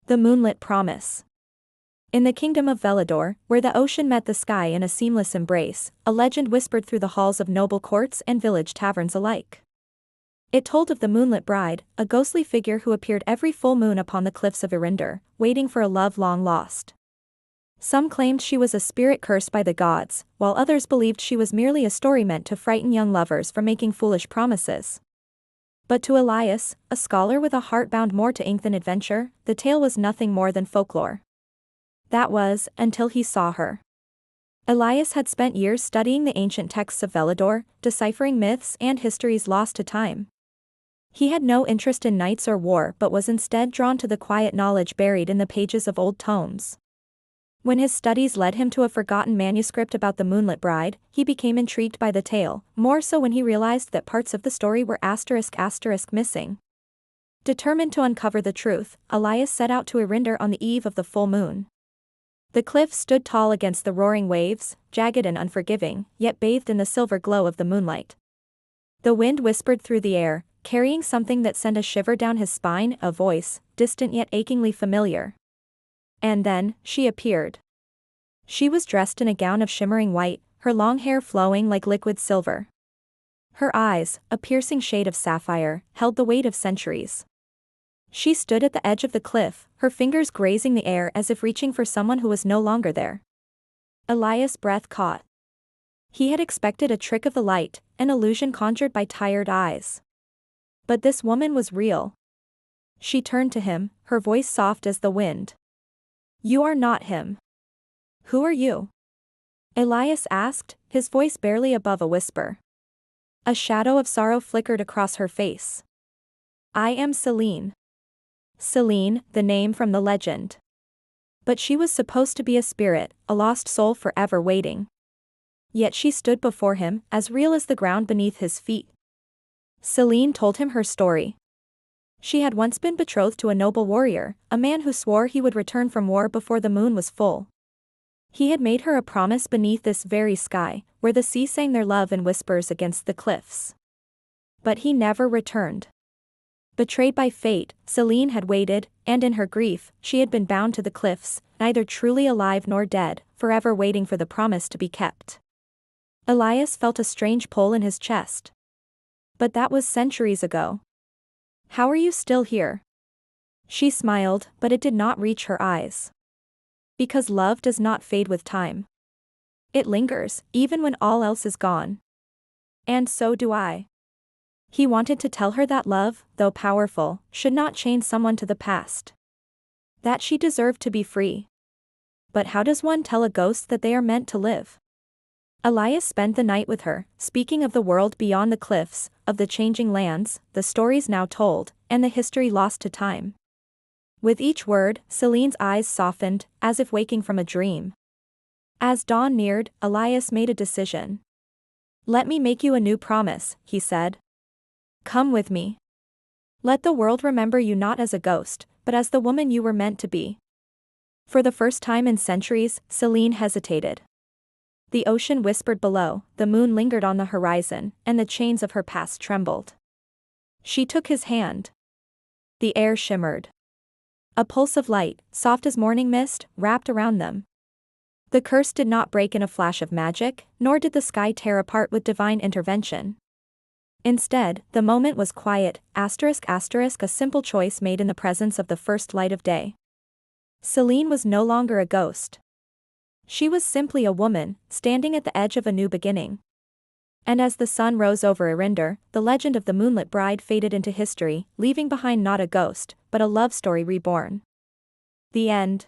The Moonlit Promise. In the kingdom of Eryndor, where the ocean met the sky in a seamless embrace, a legend whispered through the halls of noble courts and village taverns alike. It told of the Moonlit Bride, a ghostly figure who appeared every full moon upon the cliffs of Eryndor, waiting for a love long lost. Some claimed she was a spirit cursed by the gods, while others believed she was merely a story meant to frighten young lovers from making foolish promises. But to Elias, a scholar with a heart bound more to ink than adventure, the tale was nothing more than folklore. That was, until he saw her. Elias had spent years studying the ancient texts of Eryndor, deciphering myths and histories lost to time. He had no interest in knights or war but was instead drawn to the quiet knowledge buried in the pages of old tomes. When his studies led him to a forgotten manuscript about the Moonlit Bride, he became intrigued by the tale, more so when he realized that parts of the story were *** missing. Determined to uncover the truth, Elias set out to Eryndor on the eve of the full moon. The cliff stood tall against the roaring waves, jagged and unforgiving, yet bathed in the silver glow of the moonlight. The wind whispered through the air, carrying something that sent a shiver down his spine, a voice, distant yet achingly familiar. And then, she appeared. She was dressed in a gown of shimmering white, her long hair flowing like liquid silver. Her eyes, a piercing shade of sapphire, held the weight of centuries. She stood at the edge of the cliff, her fingers grazing the air as if reaching for someone who was no longer there. Elias' breath caught. He had expected a trick of the light, an illusion conjured by tired eyes. But this woman was real. She turned to him, her voice soft as the wind. "You are not him." "Who are you?" Elias asked, his voice barely above a whisper. A shadow of sorrow flickered across her face. "I am Selene." Selene, the name from the legend. But she was supposed to be a spirit, a lost soul forever waiting. Yet she stood before him, as real as the ground beneath his feet. Selene told him her story. She had once been betrothed to a noble warrior, a man who swore he would return from war before the moon was full. He had made her a promise beneath this very sky, where the sea sang their love in whispers against the cliffs. But he never returned. Betrayed by fate, Selene had waited, and in her grief, she had been bound to the cliffs, neither truly alive nor dead, forever waiting for the promise to be kept. Elias felt a strange pull in his chest. But that was centuries ago. "How are you still here?" She smiled, but it did not reach her eyes. Because love does not fade with time. It lingers, even when all else is gone. And so do I. He wanted to tell her that love, though powerful, should not chain someone to the past. That she deserved to be free. But how does one tell a ghost that they are meant to live? Elias spent the night with her, speaking of the world beyond the cliffs, of the changing lands, the stories now told, and the history lost to time. With each word, Selene's eyes softened, as if waking from a dream. As dawn neared, Elias made a decision. "Let me make you a new promise," he said. "Come with me. Let the world remember you not as a ghost, but as the woman you were meant to be." For the first time in centuries, Selene hesitated. The ocean whispered below, the moon lingered on the horizon, and the chains of her past trembled. She took his hand. The air shimmered. A pulse of light, soft as morning mist, wrapped around them. The curse did not break in a flash of magic, nor did the sky tear apart with divine intervention. Instead, the moment was quiet, ***, a simple choice made in the presence of the first light of day. Selene was no longer a ghost. She was simply a woman, standing at the edge of a new beginning. And as the sun rose over Eryndor, the legend of the Moonlit Bride faded into history, leaving behind not a ghost, but a love story reborn. The end.